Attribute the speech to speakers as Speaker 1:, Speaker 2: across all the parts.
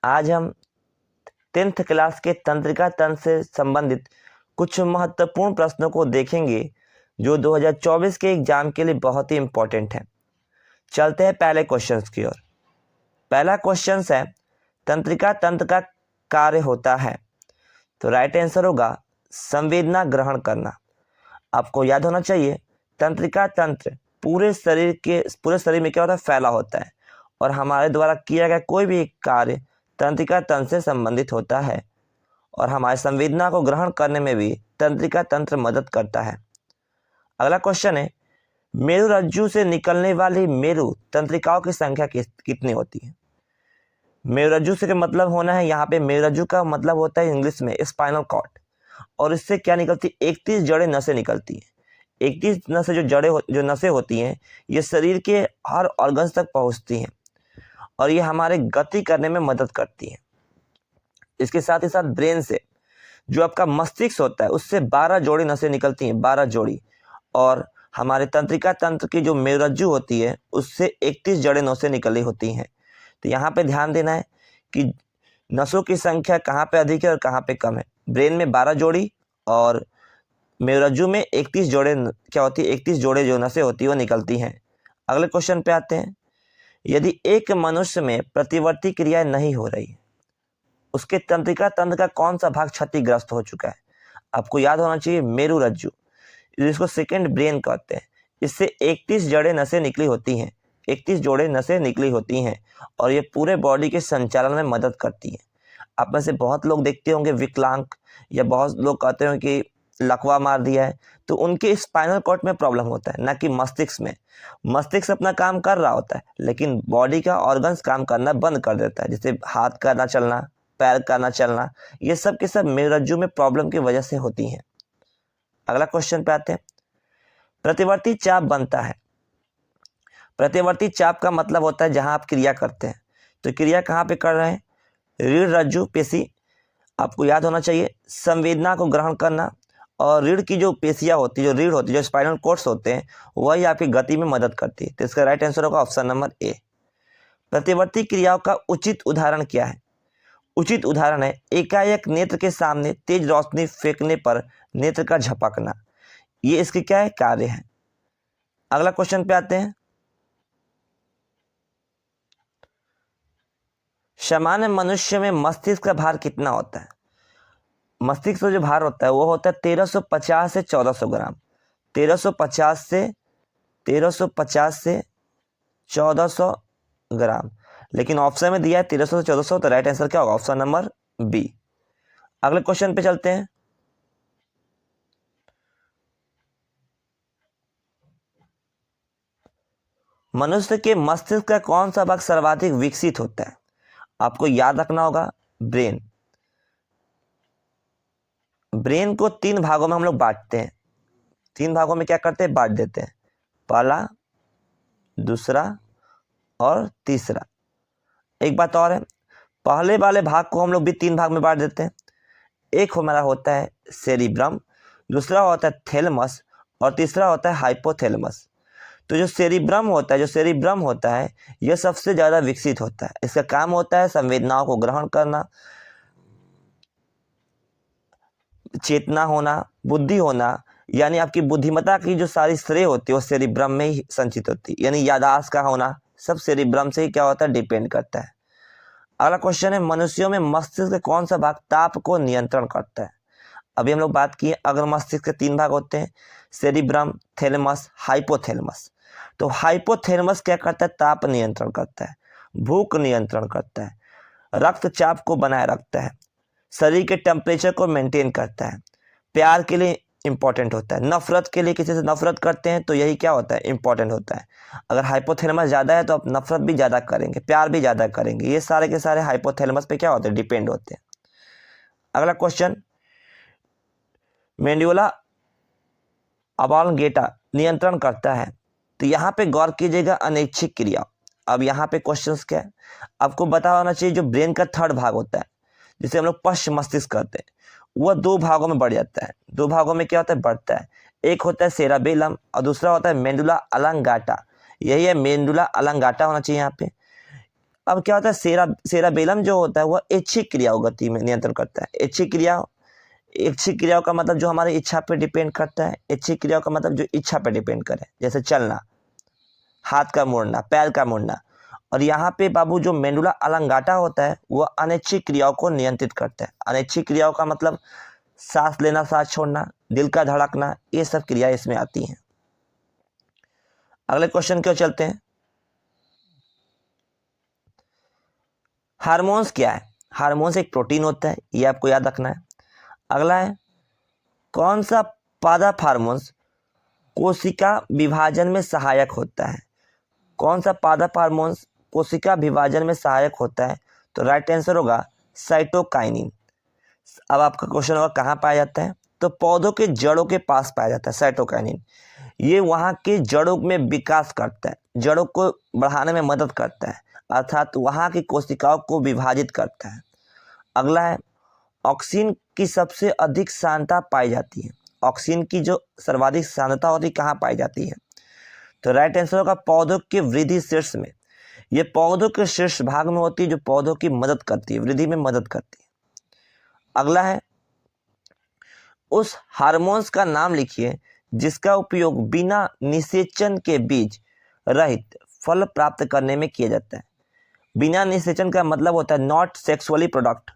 Speaker 1: आज हम 10th class के तंत्रिका तंत्र से संबंधित कुछ महत्वपूर्ण प्रश्नों को देखेंगे जो 2024 के एग्जाम के लिए बहुत ही इंपॉर्टेंट है। चलते हैं पहले क्वेश्चंस की ओर। पहला क्वेश्चन है, तंत्रिका तंत्र का कार्य होता है। तो राइट आंसर होगा संवेदना ग्रहण करना। आपको याद होना चाहिए, तंत्रिका तंत्र पूरे शरीर में क्या होता है, फैला होता है और हमारे द्वारा किया गया कोई भी कार्य तंत्रिका तंत्र से संबंधित होता है और हमारे संवेदना को ग्रहण करने में भी तंत्रिका तंत्र मदद करता है। अगला क्वेश्चन है, मेरुरज्जु से निकलने वाली मेरु तंत्रिकाओं की संख्या कितनी होती है। मेरुरज्जु से मतलब होना है, यहाँ पे मेरुरज्जु का मतलब होता है इंग्लिश में स्पाइनल कॉर्ड, और इससे क्या निकलती है, 31 जड़ें नसें निकलती हैं। 31 नसें जो नसें होती हैं, ये शरीर के हर ऑर्गन्स तक पहुंचती हैं और ये हमारे गति करने में मदद करती हैं। इसके साथ ही साथ ब्रेन से जो आपका मस्तिष्क होता है उससे 12 जोड़ी नसें निकलती हैं, 12 जोड़ी, और हमारे तंत्रिका तंत्र की जो मेरुरज्जु होती है उससे 31 जड़ें नसें निकली होती हैं। तो यहाँ पे ध्यान देना है कि नसों की संख्या कहाँ पे अधिक है और कहाँ पे कम है। ब्रेन में 12 जोड़ी और मेरुरज्जु में 31 जोड़े क्या होती है, 31 जोड़े जो नसें होती है वो निकलती हैं। अगले क्वेश्चन पे आते हैं, यदि एक मनुष्य में प्रतिवर्ती क्रियाएं नहीं हो रही, उसके तंत्रिका तंत्र का कौन सा भाग क्षतिग्रस्त हो चुका है। आपको याद होना चाहिए मेरुरज्जु, जिसको सेकंड ब्रेन कहते हैं, इससे 31 जड़ें नसें निकली होती हैं, 31 जोड़े नसें निकली होती हैं और ये पूरे बॉडी के संचालन में मदद करती है। आप में से बहुत लोग देखते होंगे विकलांग, या बहुत लोग कहते हैं कि लकवा मार दिया है, तो उनके स्पाइनल कॉर्ड में प्रॉब्लम होता है, ना कि मस्तिष्क में। मस्तिष्क अपना काम कर रहा होता है लेकिन बॉडी का ऑर्गन्स काम करना बंद कर देता है, जैसे हाथ का ना चलना, पैर का ना चलना, ये सब के सब मेरुरज्जु में प्रॉब्लम की वजह से होती हैं। अगला क्वेश्चन पे आते हैं, प्रतिवर्ती चाप बनता है। प्रतिवर्ती चाप का मतलब होता है जहां आप क्रिया करते हैं। तो क्रिया कहाँ पे कर रहे हैं, रीढ़ रज्जु पेशी। आपको याद होना चाहिए संवेदना को ग्रहण करना, और रीढ़ की जो पेशियां होती है, जो रीढ़ होती है, जो स्पाइनल कॉर्ड्स होते हैं, वही आपकी गति में मदद करती है। तो इसका राइट आंसर होगा ऑप्शन नंबर ए। प्रतिवर्ती क्रियाओं का उचित उदाहरण क्या है। उचित उदाहरण है एकाएक नेत्र के सामने तेज रोशनी फेंकने पर नेत्र का झपकना, ये इसके क्या है, कार्य है। अगला क्वेश्चन पे आते हैं, सामान्य मनुष्य में मस्तिष्क का भार कितना होता है। मस्तिष्क का जो भार होता है वो होता है 1350 से 1400 ग्राम। 1350 से 1400 ग्राम, लेकिन ऑप्शन में दिया है 1300 से 1400, तो राइट आंसर क्या होगा, ऑप्शन नंबर बी। अगले क्वेश्चन पे चलते हैं, मनुष्य के मस्तिष्क का कौन सा भाग सर्वाधिक विकसित होता है। आपको याद रखना होगा ब्रेन। ब्रेन को 3 भागों में हम लोग बांटते हैं। 3 भागों में क्या करते हैं, बांट देते हैं, पहला, दूसरा और तीसरा। एक बात और है, पहले वाले भाग को हम लोग भी 3 भाग में बांट देते हैं। एक हमारा होता है सेरिब्रम, दूसरा होता है थैलेमस और तीसरा होता है हाइपोथैलेमस। तो जो सेरिब्रम होता है यह सबसे ज़्यादा विकसित होता है। इसका काम होता है संवेदनाओं को ग्रहण करना, चेतना होना, बुद्धि होना, यानी आपकी बुद्धिमत्ता की जो सारी श्रेय होती है वो सेरिब्रम में ही संचित होती है, यानी याददाश्त का होना सब सेरिब्रम से ही क्या होता है, डिपेंड करता है। अगला क्वेश्चन है, मनुष्यों में मस्तिष्क का कौन सा भाग ताप को नियंत्रण करता है। अभी हम लोग बात किए अगर मस्तिष्क के 3 भाग होते हैं, सेरिब्रम, थैलेमस, हाइपोथैलेमस। तो हाइपोथैलेमस क्या करता है, ताप नियंत्रण करता है, भूख नियंत्रण करता है, रक्तचाप को बनाए रखता है, शरीर के टेम्परेचर को मेंटेन करता है, प्यार के लिए इंपॉर्टेंट होता है, नफरत के लिए, किसी से नफरत करते हैं तो यही क्या होता है, इंपॉर्टेंट होता है। अगर हाइपोथैलेमस ज़्यादा है तो आप नफरत भी ज़्यादा करेंगे, प्यार भी ज़्यादा करेंगे। ये सारे के सारे हाइपोथैलेमस पे क्या होते हैं, डिपेंड होते हैं। अगला क्वेश्चन, मेंडुला ऑब्लांगेटा नियंत्रण करता है। तो यहाँ पे गौर कीजिएगा, अनैच्छिक क्रिया। अब यहाँ पे क्वेश्चंस क्या है, आपको पता होना चाहिए जो ब्रेन का 3rd भाग होता है, जिसे हम लोग पश्च मस्तिष्क कहते हैं, वह 2 भागों में बढ़ जाता है। 2 भागों में क्या होता है, बढ़ता है। एक होता है सेराबेलम और दूसरा होता है मेंडुला ऑब्लांगेटा। यही है, मेंडुला ऑब्लांगेटा होना चाहिए यहाँ पे। अब क्या होता है, सेराबेलम जो होता है वह ऐच्छिक क्रियाओं गति में नियंत्रण करता है। ऐच्छिक क्रियाओं का मतलब जो हमारी इच्छा पे डिपेंड करता है। ऐच्छिक क्रियाओं का मतलब जो इच्छा पे डिपेंड करे, जैसे चलना, हाथ का मोड़ना, पैर का मोड़ना। और यहाँ पे बाबू जो मेडुला ऑब्लांगाटा होता है वह अनैच्छिक क्रियाओं को नियंत्रित करता है। अनैच्छिक क्रियाओं का मतलब सांस लेना, सांस छोड़ना, दिल का धड़कना, ये सब क्रियाएं इसमें आती हैं। अगले क्वेश्चन की ओर चलते हैं। हार्मोन्स क्या है? हार्मोन्स एक प्रोटीन होता है, ये आपको याद रखना है। अगला है, कौन सा पादप हार्मोन्स कोशिका विभाजन में सहायक होता है? कौन सा पादप हार्मोन्स कोशिका विभाजन में सहायक होता है? तो राइट आंसर होगा साइटोकाइनिन। अब आपका क्वेश्चन होगा कहाँ पाया जाता है? तो पौधों के जड़ों के पास पाया जाता है साइटोकाइनिन। ये वहाँ के जड़ों में विकास करता है, जड़ों को बढ़ाने में मदद करता है, अर्थात वहाँ की कोशिकाओं को विभाजित करता है। अगला है, ऑक्सीन की सबसे अधिक सांद्रता पाई जाती है। ऑक्सीन की जो सर्वाधिक सांद्रता होती है कहाँ पाई जाती है? तो राइट आंसर होगा पौधों के वृद्धि शीर्ष में। ये पौधों के शीर्ष भाग में होती है, जो पौधों की मदद करती है, वृद्धि में मदद करती है। अगला है, उस हार्मोन्स का नाम लिखिए जिसका उपयोग बिना निषेचन के बीज रहित फल प्राप्त करने में किया जाता है। बिना निषेचन का मतलब होता है नॉट सेक्सुअली प्रोडक्ट,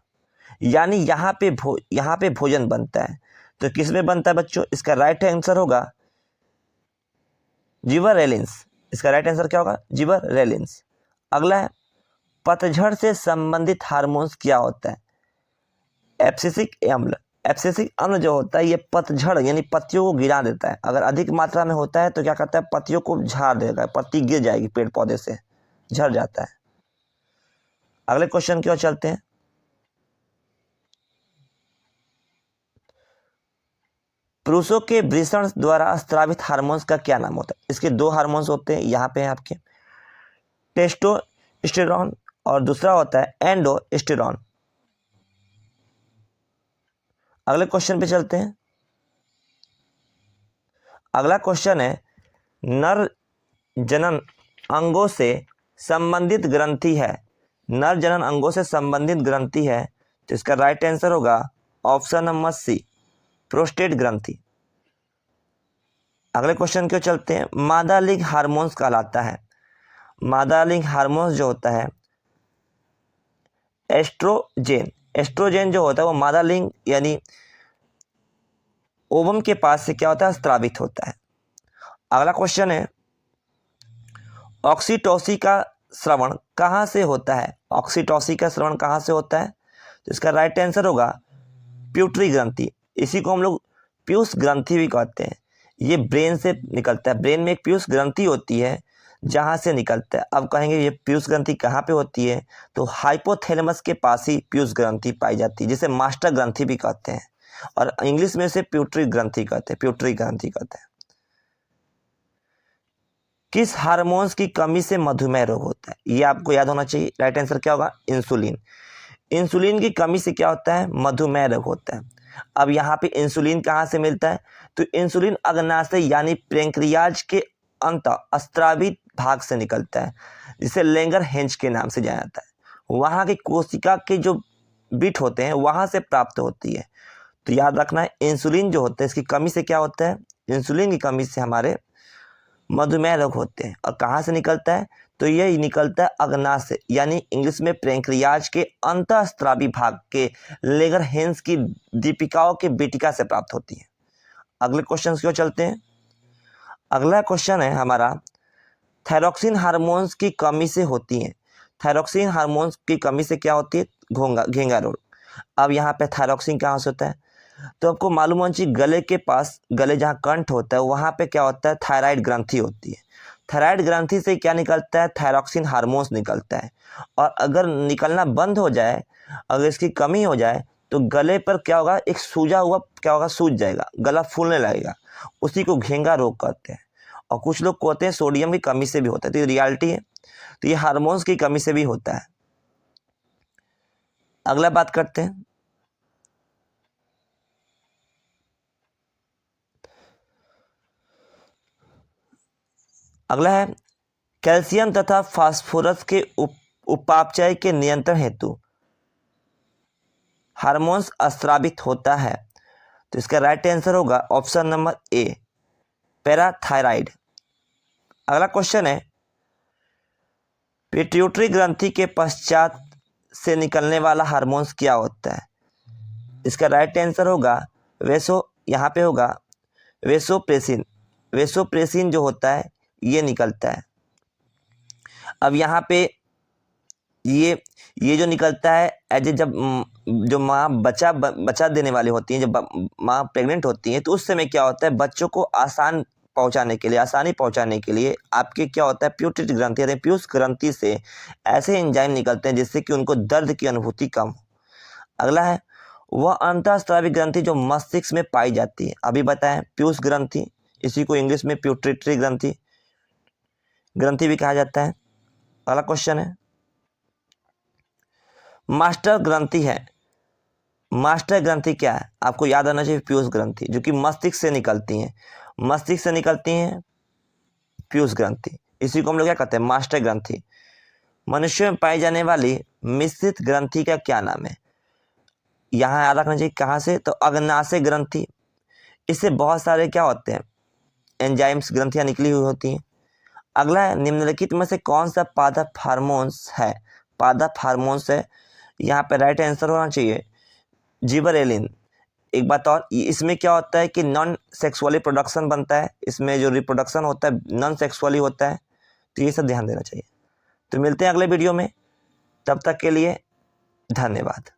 Speaker 1: यानी यहाँ पे भोजन बनता है। तो किसमें बनता है बच्चों? इसका राइट आंसर होगा जिबरेलिन्स। इसका राइट आंसर क्या होगा? जिबरेलिन्स। अगला है, पतझड़ से संबंधित हार्मोन्स क्या होता है? एब्सिसिक अम्ल। एब्सिसिक अम्ल जो होता है ये पतझड़ यानी पत्तियों को गिरा देता है। अगर अधिक मात्रा में होता है तो क्या करता है? पत्तियों को झाड़ देगा, पत्ती गिर जाएगी, पेड़ पौधे से झड़ जाता है। अगले क्वेश्चन की ओर चलते हैं। पुरुषों के वृषण द्वारा स्रावित हार्मोन्स का क्या नाम होता है? इसके दो हार्मोन्स होते हैं, यहाँ पे हैं आपके, टेस्टोस्टेरोन और दूसरा होता है एंडोस्टेरोन। अगले क्वेश्चन पे चलते हैं। अगला क्वेश्चन है, नर जनन अंगों से संबंधित ग्रंथि है। नर जनन अंगों से संबंधित ग्रंथि है, तो इसका राइट आंसर होगा ऑप्शन नंबर सी, प्रोस्टेट ग्रंथि। अगले क्वेश्चन की ओर चलते हैं। मादा लिंग हार्मोन्स कहलाता है। मादा लिंग हार्मोन्स जो होता है एस्ट्रोजेन। एस्ट्रोजेन जो होता है वो मादा लिंग यानी ओवम के पास से क्या होता है? स्रावित होता है। अगला क्वेश्चन है, ऑक्सीटोसिन का श्रवण कहाँ से होता है? ऑक्सीटोसिन का श्रवण कहाँ से होता है? तो इसका राइट आंसर होगा प्यूटरी ग्रंथि। इसी को हम लोग पीयूष ग्रंथि भी कहते हैं। ये ब्रेन से निकलता है। ब्रेन में एक पीयूष ग्रंथि होती है जहाँ से निकलता है। अब कहेंगे ये पीयूष ग्रंथि कहाँ पे होती है? तो हाइपोथैलेमस के पास ही पीयूष ग्रंथि पाई जाती है, जिसे मास्टर ग्रंथि भी कहते हैं, और इंग्लिश में से प्यूटरी ग्रंथि कहते हैं, प्यूटरी ग्रंथि कहते हैं। किस हार्मोन्स की कमी से मधुमेह रोग होता है? ये आपको याद होना चाहिए। राइट आंसर क्या होगा? इंसुलिन। इंसुलिन की कमी से क्या होता है? मधुमेह रोग होता है। अब यहाँ पे इंसुलिन कहाँ से मिलता है? तो इंसुलिन अग्नाशय यानी पैंक्रियाज के अंत स्रावित भाग से निकलता है, जिसे लेंगर-हेंज के नाम से जाना जाता है। वहाँ की कोशिका के जो बिट होते हैं वहाँ से प्राप्त होती है। तो याद रखना है, इंसुलिन जो होता है इसकी कमी से क्या होता है? इंसुलिन की कमी से हमारे मधुमेह रोग होते हैं। और कहाँ से निकलता है? तो यह निकलता है अग्नाशय यानी इंग्लिश में पैंक्रियाज के अंतःस्रावी भाग के लेंगर-हेंज की दीपिकाओं के बेटिका से प्राप्त होती है। अगले क्वेश्चन की ओर चलते हैं। अगला क्वेश्चन है हमारा, थायरॉक्सिन हार्मोन्स की कमी से होती है। थायरॉक्सिन हार्मोन्स की कमी से क्या होती है? घेंगा रोग। अब यहाँ पे थायरॉक्सिन कहाँ से होता है? तो आपको मालूम होना चाहिए, गले के पास, गले जहाँ कंठ होता है वहाँ पे क्या होता है? थायराइड ग्रंथि होती है। थायराइड ग्रंथि से क्या निकलता है? थायरॉक्सिन हार्मोन्स निकलता है। और अगर निकलना बंद हो जाए, अगर इसकी कमी हो जाए, तो गले पर क्या होगा? एक सूजा हुआ क्या होगा? सूज जाएगा, गला फूलने लगेगा। उसी को घेंगा रोग कहते हैं। और कुछ लोग कहते हैं सोडियम की कमी से भी होता है, तो ये रियलिटी है। तो ये हार्मोन्स की कमी से भी होता है। अगला बात करते हैं। अगला है, कैल्शियम तथा फास्फोरस के उपापचय के नियंत्रण हेतु हार्मोन्स स्रावित होता है। तो इसका राइट आंसर होगा ऑप्शन नंबर ए, पैराथायराइड। अगला क्वेश्चन है, पिट्यूटरी ग्रंथि के पश्चात से निकलने वाला हार्मोन्स क्या होता है? इसका राइट आंसर होगा यहाँ पे होगा वेसोप्रेसिन। वेसोप्रेसिन जो होता है ये निकलता है। अब यहाँ पे ये जो निकलता है जब जो माँ बच्चा देने वाली होती है, जब माँ प्रेग्नेंट होती है, तो उस समय क्या होता है, बच्चों को आसानी पहुंचाने के लिए आपके क्या होता है, पिट्यूटरी ग्रंथि यानी पीयूष ग्रंथि से ऐसे एंजाइम निकलते हैं जिससे कि उनको दर्द की अनुभूति कम हो। अगला है, वह अंतःस्रावी ग्रंथि जो मस्तिष्क में पाई जाती है। अभी बताएं, पीयूष ग्रंथि, इसी को इंग्लिश में पिट्यूटरी ग्रंथि भी कहा जाता है। अगला क्वेश्चन है, मास्टर ग्रंथि है। मास्टर ग्रंथि क्या है? आपको याद आना चाहिए, पीयूष ग्रंथि, जो कि मस्तिष्क से निकलती हैं। पीयूष ग्रंथि, इसी को हम लोग क्या कहते हैं, मास्टर ग्रंथि। मनुष्य में पाई जाने वाली मिश्रित ग्रंथि का क्या नाम है? यहाँ याद रखना चाहिए कहाँ से, तो अग्नाशय ग्रंथि। इससे बहुत सारे क्या होते हैं, एंजाइम्स, ग्रंथियां निकली हुई होती हैं। अगला है, निम्नलिखित में से कौन सा पादप हार्मोन्स है? पादप हार्मोन्स है, यहाँ पे राइट आंसर होना चाहिए जिबरेलिन। एक बात और, इसमें क्या होता है कि नॉन सेक्सुअली प्रोडक्शन बनता है, इसमें जो रिप्रोडक्शन होता है नॉन सेक्सुअली होता है। तो ये सब ध्यान देना चाहिए। तो मिलते हैं अगले वीडियो में, तब तक के लिए धन्यवाद।